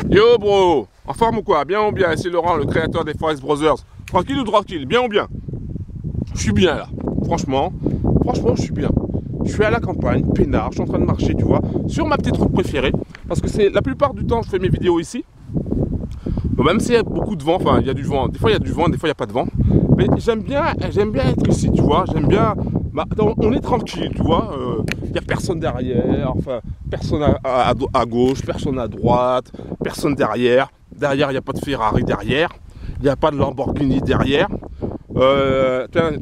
Yo bro, en forme ou quoi? Bien ou bien? C'est Laurent, le créateur des Forex Brothers. Tranquille ou tranquille? Bien ou bien? Je suis bien là. Franchement, je suis bien. Je suis à la campagne, peinard, je suis en train de marcher, tu vois, sur ma petite route préférée. Parce que c'est la plupart du temps, je fais mes vidéos ici. Bon, même s'il y a beaucoup de vent, enfin il y a du vent, des fois il y a du vent, des fois il n'y a pas de vent. Mais j'aime bien être ici, tu vois, j'aime bien. Bah, on est tranquille, tu vois, il n'y a personne derrière, enfin, personne à gauche, personne à droite, personne derrière. Derrière, il n'y a pas de Ferrari derrière, il n'y a pas de Lamborghini derrière.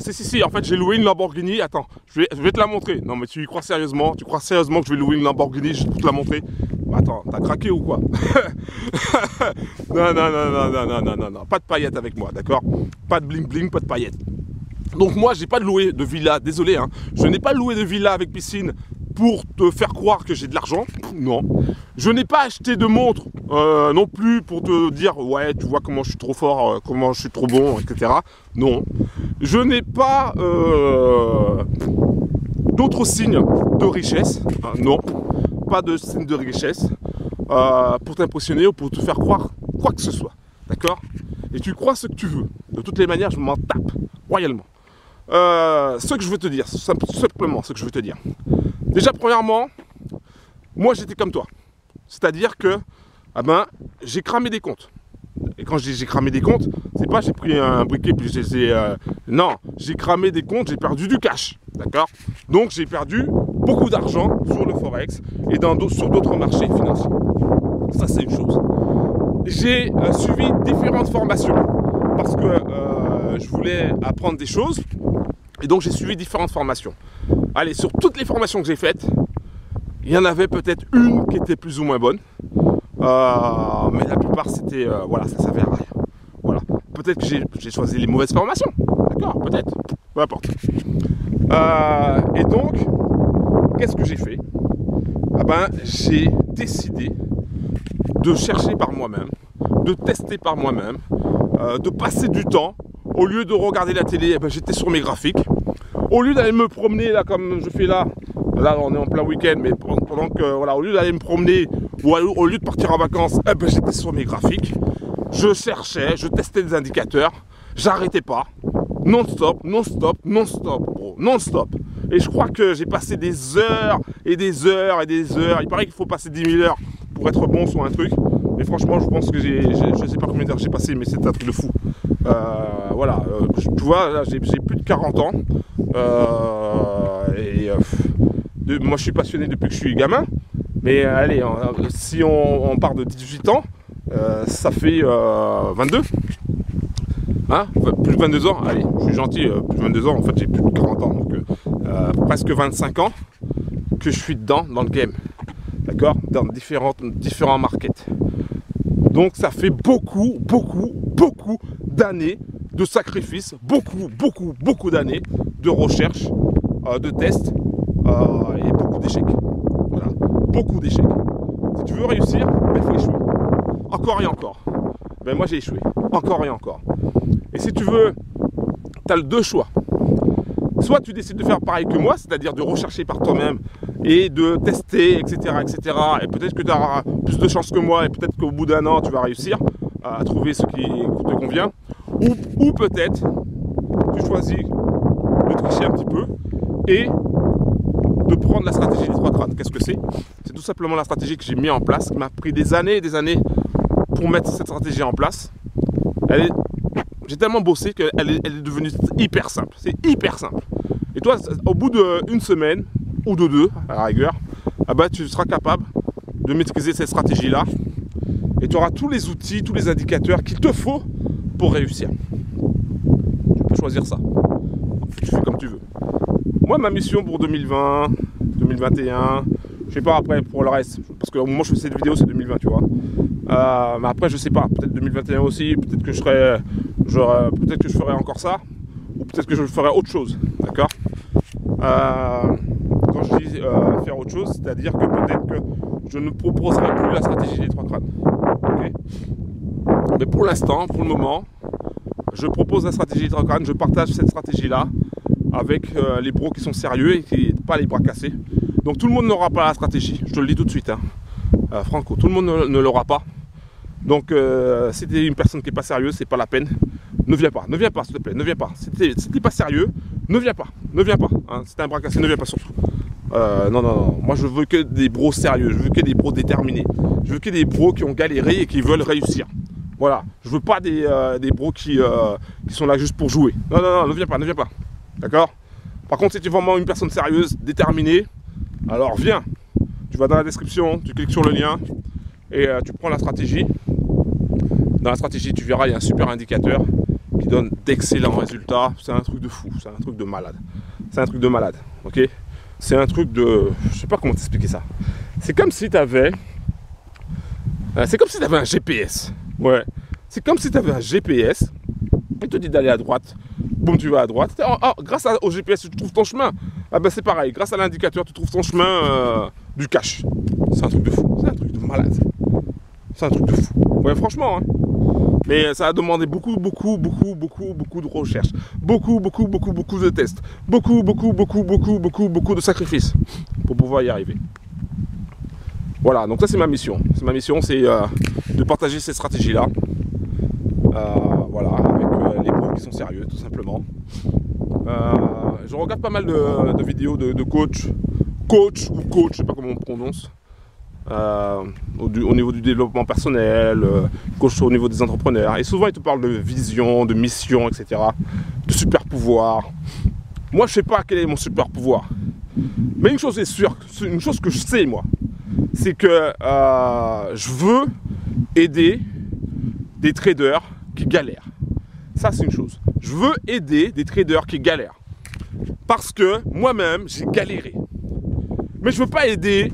Si, en fait, j'ai loué une Lamborghini. Attends, je vais te la montrer. Non, mais tu y crois sérieusement? Tu crois sérieusement que je vais louer une Lamborghini juste pour te la montrer? Bah, attends, t'as craqué ou quoi? Non, pas de paillettes avec moi, d'accord? Pas de bling bling, pas de paillettes. Donc moi, j'ai pas loué de villa, désolé, hein. Je n'ai pas loué de villa avec piscine pour te faire croire que j'ai de l'argent, non. Je n'ai pas acheté de montre non plus pour te dire, ouais, tu vois comment je suis trop fort, comment je suis trop bon, etc. Non. Je n'ai pas d'autres signes de richesse, non. Pas de signe de richesse pour t'impressionner ou pour te faire croire quoi que ce soit, d'accord? Et tu crois ce que tu veux. De toutes les manières, je m'en tape royalement. Ce que je veux te dire, simplement ce que je veux te dire. Déjà, premièrement, moi j'étais comme toi. C'est-à-dire que j'ai cramé des comptes. Et quand je dis j'ai cramé des comptes, c'est pas j'ai pris un briquet puis non, j'ai cramé des comptes, j'ai perdu du cash. D'accord? Donc j'ai perdu beaucoup d'argent sur le Forex et sur d'autres marchés financiers. Ça c'est une chose. J'ai suivi différentes formations parce que je voulais apprendre des choses. Et donc j'ai suivi différentes formations. Allez, sur toutes les formations que j'ai faites, il y en avait peut-être une qui était plus ou moins bonne. Mais la plupart c'était, voilà, ça servait à rien. Voilà. Peut-être que j'ai choisi les mauvaises formations. D'accord, peut-être. Peu importe. Et donc, qu'est-ce que j'ai fait? J'ai décidé de chercher par moi-même, de tester par moi-même, de passer du temps. Au lieu de regarder la télé, j'étais sur mes graphiques. Au lieu d'aller me promener, là, comme je fais là on est en plein week-end, mais pendant que, voilà, au lieu d'aller me promener, ou au lieu de partir en vacances, j'étais sur mes graphiques. Je cherchais, je testais des indicateurs, j'arrêtais pas. Non-stop, bro, non-stop. Et je crois que j'ai passé des heures et des heures et des heures. Il paraît qu'il faut passer 10 000 heures pour être bon sur un truc. Et franchement, je pense que je sais pas combien d'heures j'ai passé, mais c'est un truc de fou. Voilà, tu vois, là, j'ai plus de 40 ans. Moi, je suis passionné depuis que je suis gamin. Mais allez, si on part de 18 ans, ça fait 22. Hein, plus de 22 ans, allez, je suis gentil, plus de 22 ans, en fait j'ai plus de 40 ans, donc presque 25 ans que je suis dans le game, d'accord, dans différents markets. Donc ça fait beaucoup d'années de sacrifices, beaucoup d'années de recherche, de tests et beaucoup d'échecs. Voilà, beaucoup d'échecs. Si tu veux réussir, il faut échouer. Encore et encore. Moi j'ai échoué, encore et encore. Et si tu veux, tu as deux choix. Soit tu décides de faire pareil que moi, c'est-à-dire de rechercher par toi-même et de tester, etc. Et peut-être que tu auras plus de chance que moi et peut-être qu'au bout d'un an, tu vas réussir à trouver ce qui te convient. Ou peut-être, tu choisis de tricher un petit peu et de prendre la stratégie des 3 crânes. Qu'est-ce que c'est? C'est tout simplement la stratégie que j'ai mis en place, qui m'a pris des années et des années pour mettre cette stratégie en place. J'ai tellement bossé qu'elle est devenue hyper simple. C'est hyper simple. Et toi, au bout d'une semaine ou de 2, à la rigueur, tu seras capable de maîtriser cette stratégie-là. Et tu auras tous les outils, tous les indicateurs qu'il te faut pour réussir. Tu peux choisir ça. Tu fais comme tu veux. Moi, ma mission pour 2020, 2021, je sais pas après pour le reste, parce qu'au moment où je fais cette vidéo, c'est 2020, tu vois. Mais après, je sais pas, peut-être 2021 aussi, peut-être que je ferai encore ça, ou peut-être que je ferai autre chose, d'accord. Quand je dis faire autre chose, c'est-à-dire que peut-être que je ne proposerai plus la stratégie des 3 crânes. Okay, mais pour l'instant, pour le moment, je propose la stratégie des 3 crânes, je partage cette stratégie-là avec les pros qui sont sérieux et qui pas les bras cassés. Donc tout le monde n'aura pas la stratégie, je te le dis tout de suite, hein. Franco, tout le monde ne l'aura pas. Donc, si tu es une personne qui n'est pas sérieuse, c'est pas la peine. Ne viens pas, s'il te plaît, ne viens pas. Si t'es pas sérieux, ne viens pas, hein. Si t'es un bras cassé, ne viens pas surtout. Non. Moi, je veux que des bros sérieux, je veux que des bros déterminés. Je veux que des bros qui ont galéré et qui veulent réussir. Voilà. Je veux pas des bros qui sont là juste pour jouer. Non, ne viens pas. D'accord? Par contre, si tu es vraiment une personne sérieuse, déterminée, alors viens. Tu vas dans la description, tu cliques sur le lien et tu prends la stratégie. Dans la stratégie, tu verras, il y a un super indicateur qui donne d'excellents résultats. C'est un truc de fou, c'est un truc de malade. Ok? C'est un truc de... Je sais pas comment t'expliquer ça. C'est comme si tu avais... un GPS. Ouais. C'est comme si tu avais un GPS. Il te dit d'aller à droite. Boum, tu vas à droite. Grâce au GPS, tu trouves ton chemin. Ah ben c'est pareil. Grâce à l'indicateur, tu trouves ton chemin du cash. C'est un truc de fou. C'est un truc de malade. C'est un truc de fou. Ouais, franchement, hein. Mais ça a demandé beaucoup de recherches, beaucoup de tests, beaucoup de sacrifices pour pouvoir y arriver. Voilà, donc ça c'est ma mission. Ma mission, c'est de partager cette stratégie-là. Voilà, avec les pros qui sont sérieux, tout simplement. Je regarde pas mal de vidéos de coach, je sais pas comment on prononce. Au niveau du développement personnel, coach au niveau des entrepreneurs. Et souvent, ils te parlent de vision, de mission, etc. De super pouvoir. Moi, je sais pas quel est mon super pouvoir. Mais une chose est sûre, une chose que je sais, moi, c'est que je veux aider des traders qui galèrent. Ça, c'est une chose. Je veux aider des traders qui galèrent. Parce que moi-même, j'ai galéré. Mais je veux pas aider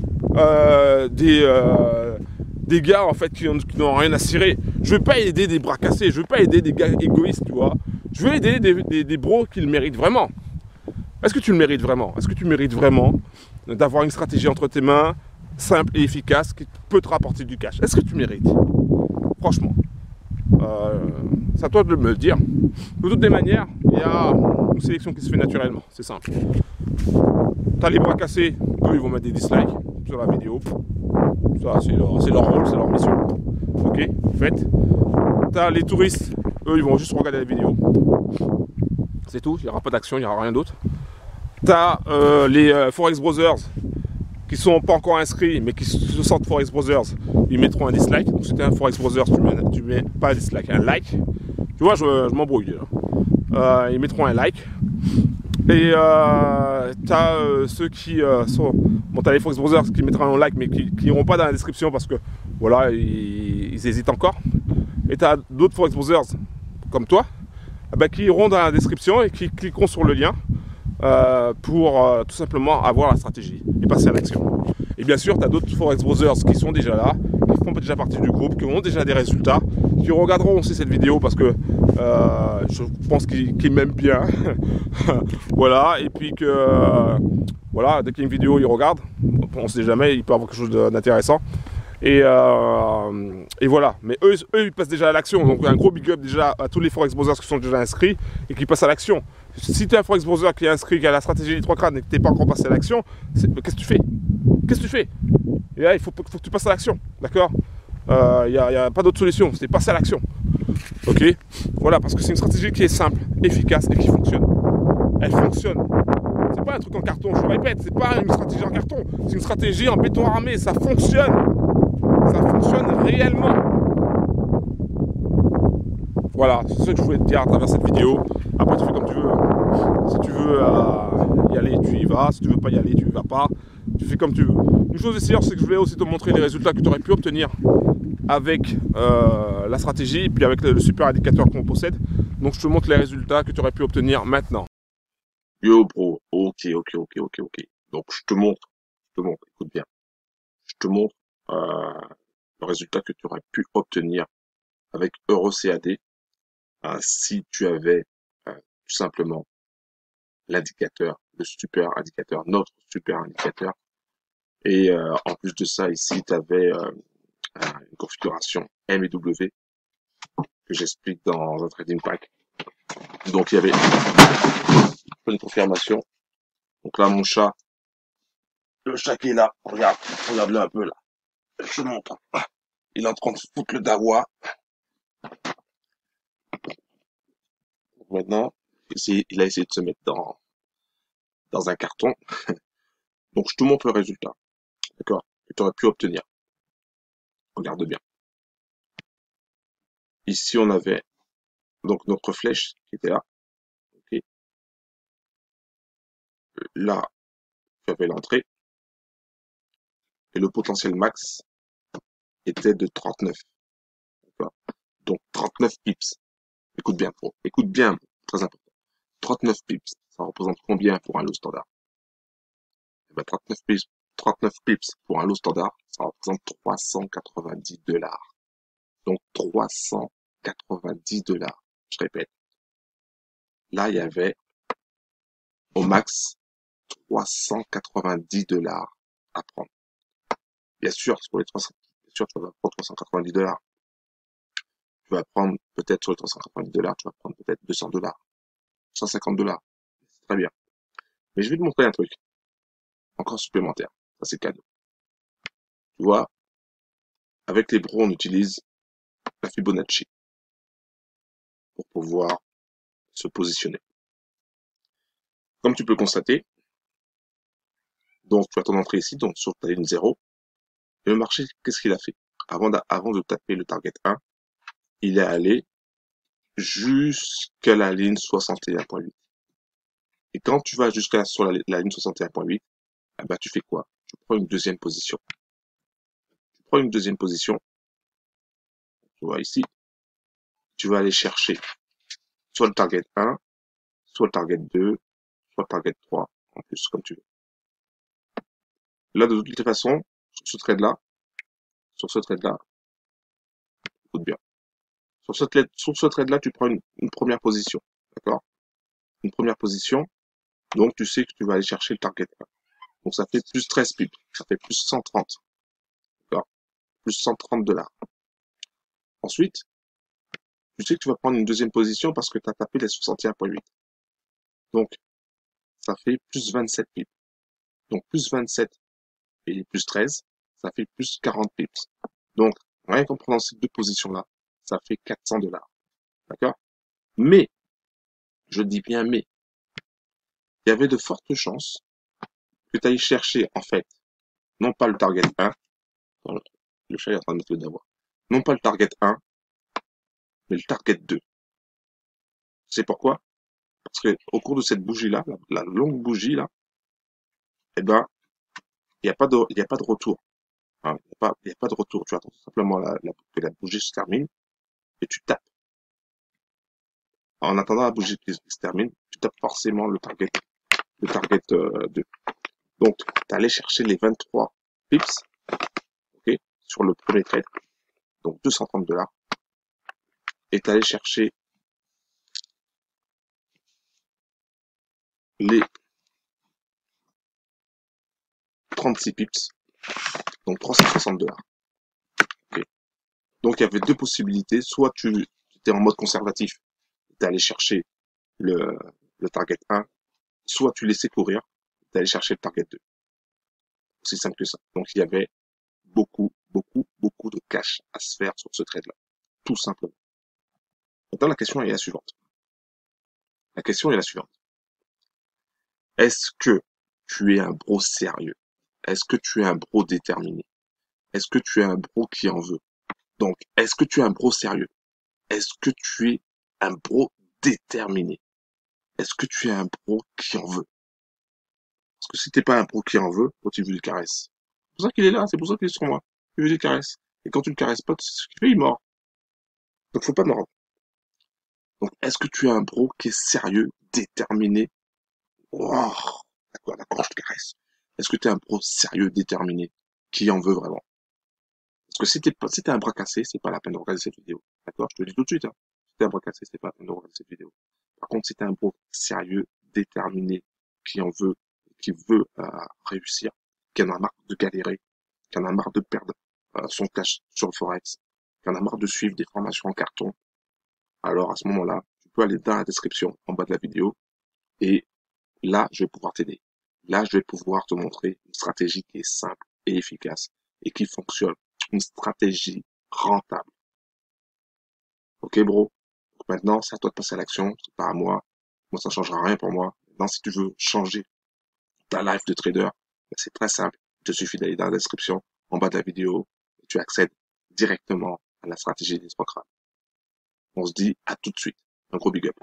des gars en fait qui n'ont rien à cirer. Je veux pas aider des bras cassés, je veux pas aider des gars égoïstes, tu vois. Je veux aider des bros qui le méritent vraiment. Est-ce que tu le mérites vraiment? Est-ce que tu mérites vraiment d'avoir une stratégie entre tes mains, simple et efficace, qui peut te rapporter du cash? Est-ce que tu mérites? Franchement. C'est à toi de me le dire. De toutes les manières, il y a une sélection qui se fait naturellement, c'est simple. T'as les bras cassés, eux ils vont mettre des dislikes sur la vidéo. Ça c'est leur rôle, c'est leur mission. Ok, faites. T'as les touristes, eux ils vont juste regarder la vidéo. C'est tout, il n'y aura pas d'action, il n'y aura rien d'autre. T'as les Forex Brothers qui sont pas encore inscrits mais qui se sentent Forex Brothers, ils mettront un dislike. Donc si t'es un Forex Brothers, tu mets pas un dislike, un like. Tu vois, je m'embrouille. Ils mettront un like. Et t'as ceux qui sont... Bon, t'as les Forex Brothers qui mettront un like mais qui n'iront pas dans la description parce que voilà, ils hésitent encore. Et t'as d'autres Forex Brothers comme toi qui iront dans la description et qui cliqueront sur le lien pour tout simplement avoir la stratégie et passer à l'action. Et bien sûr, tu as d'autres Forex Brothers qui sont déjà là, qui font déjà partie du groupe, qui ont déjà des résultats, qui regarderont aussi cette vidéo parce que je pense qu'ils m'aiment bien. Voilà, et puis que voilà, dès qu'il y a une vidéo, ils regardent. On ne sait jamais, il peut y avoir quelque chose d'intéressant. Et voilà, mais eux ils passent déjà à l'action. Donc un gros big up déjà à tous les Forex Brothers qui sont déjà inscrits et qui passent à l'action. Si tu es un Forex Brother qui est inscrit, qui a la stratégie des 3 crânes et que tu n'es pas encore passé à l'action, qu'est-ce que tu fais? Et là, il faut que tu passes à l'action, d'accord? Il n'y a pas d'autre solution, c'est passer à l'action. Ok? Voilà, parce que c'est une stratégie qui est simple, efficace et qui fonctionne. Elle fonctionne. C'est pas un truc en carton, je répète, c'est pas une stratégie en carton, c'est une stratégie en béton armé, ça fonctionne. Ça fonctionne réellement. Voilà, c'est ce que je voulais te dire à travers cette vidéo. Après, tu fais comme tu veux. Si tu veux y aller, tu y vas. Si tu veux pas y aller, tu y vas pas. Tu fais comme tu veux. Une chose est sûre, c'est que je voulais aussi te montrer les résultats que tu aurais pu obtenir avec la stratégie et puis avec le super indicateur qu'on possède. Donc, je te montre les résultats que tu aurais pu obtenir maintenant. Yo, bro. Ok. Donc, je te montre, écoute bien. Je te montre le résultat que tu aurais pu obtenir avec EuroCAD si tu avais tout simplement l'indicateur, notre super indicateur. Et en plus de ça, ici, tu avais une configuration MEW que j'explique dans un trading pack. Donc, il y avait une confirmation. Donc là, mon chat, le chat qui est là, regarde-le un peu là. Je te montre. Il est en train de foutre le dawa. Maintenant, il a essayé de se mettre dans un carton. Donc, je te montre le résultat. D'accord? Que tu aurais pu obtenir. Regarde bien. Ici, on avait donc notre flèche qui était là. Ok. Là, tu avais l'entrée. Et le potentiel max était de 39. D'accord? Donc, 39 pips. Écoute bien, pro. Écoute bien, très important. 39 pips. Ça représente combien pour un lot standard? Eh ben, 39 pips pour un lot standard, ça représente 390 $. Donc, 390 $. Je répète. Là, il y avait au max 390 $ à prendre. Bien sûr, sur les 300, bien sûr, tu vas prendre 390 $. Tu vas prendre peut-être sur les 390 $, tu vas prendre peut-être 200 $, 150 $. C'est très bien. Mais je vais te montrer un truc encore supplémentaire. Ça, c'est cadeau. Tu vois, avec les bros, on utilise la Fibonacci pour pouvoir se positionner. Comme tu peux constater, donc tu as ton entrée ici, donc sur ta ligne 0, et le marché, qu'est-ce qu'il a fait? Avant de taper le target 1, il est allé jusqu'à la ligne 61.8. Et quand tu vas jusqu'à sur la ligne 61.8, eh ben, tu fais quoi? Tu prends une deuxième position. Tu prends une deuxième position, tu vois ici, tu vas aller chercher soit le target 1, soit le target 2, soit le target 3, en plus, comme tu veux. Là, de toutes les façons, sur ce trade-là, écoute bien. Sur ce trade-là, tu prends une première position. D'accord? Une première position. Donc, tu sais que tu vas aller chercher le target 1. Donc, ça fait plus 13 pips. Ça fait plus 130. D'accord? Plus 130 $. Ensuite, tu sais que tu vas prendre une deuxième position parce que tu as tapé les 61.8. Donc, ça fait plus 27 pips. Donc, plus 27 et plus 13, ça fait plus 40 pips. Donc, rien qu'en prenant ces deux positions-là, ça fait 400 $. D'accord? Mais, je dis bien mais, il y avait de fortes chances que tu ailles chercher, en fait, non pas le target 1, le chat est en train de mettre le d'avoir, non pas le target 1, mais le target 2. C'est pourquoi? Parce que au cours de cette bougie-là, la longue bougie là, eh ben, il y a pas de retour. Hein. Il y a pas de retour. Tu attends tout simplement que la bougie se termine et tu tapes. En attendant la bougie qui se termine, tu tapes forcément le target 2. Donc, tu allé chercher les 23 pips, ok, sur le premier trade, donc 230 $, et tu allé chercher les 36 pips, donc 360 $. Okay. Donc, il y avait deux possibilités. Soit tu étais en mode conservatif, tu allé chercher le target 1, soit tu laissais courir, tu allé chercher le target 2. C'est simple que ça. Donc, il y avait beaucoup de cash à se faire sur ce trade-là. Tout simplement. Maintenant, la question est la suivante. La question est la suivante. Est-ce que tu es un bro sérieux? Est-ce que tu es un bro déterminé? Est-ce que tu es un bro qui en veut? Donc, est-ce que tu es un bro sérieux? Est-ce que tu es un bro déterminé? Est-ce que tu es un bro qui en veut? Parce que si t'es pas un bro qui en veut, tu veux le caresse. C'est pour ça qu'il est là, c'est pour ça qu'il est sur moi. Tu veux le caresse. Et quand tu le caresses pas, ce qu'il fait, il mord. Donc, faut pas mordre. Donc, est-ce que tu es un bro qui est sérieux, déterminé? Oh, d'accord, je te caresse. Est-ce que tu es un bro sérieux, déterminé, qui en veut vraiment? Parce que si t'es un bras cassé, c'est pas la peine de regarder cette vidéo. D'accord? Je te le dis tout de suite, hein. Si t'es un bras cassé, c'est pas la peine de regarder cette vidéo. Par contre, si t'es un bro sérieux, déterminé, qui en veut, qui veut réussir, qui en a marre de galérer, qui en a marre de perdre son cash sur le Forex, qui en a marre de suivre des formations en carton, alors à ce moment-là, tu peux aller dans la description en bas de la vidéo et là, je vais pouvoir t'aider. Là, je vais pouvoir te montrer une stratégie qui est simple et efficace et qui fonctionne. Une stratégie rentable. Ok, bro? Donc maintenant, c'est à toi de passer à l'action, c'est pas à moi. Moi, ça changera rien pour moi. Maintenant, si tu veux changer ta life de trader, ben, c'est très simple. Il te suffit d'aller dans la description, en bas de la vidéo, et tu accèdes directement à la stratégie des programmes. On se dit à tout de suite. Un gros big up.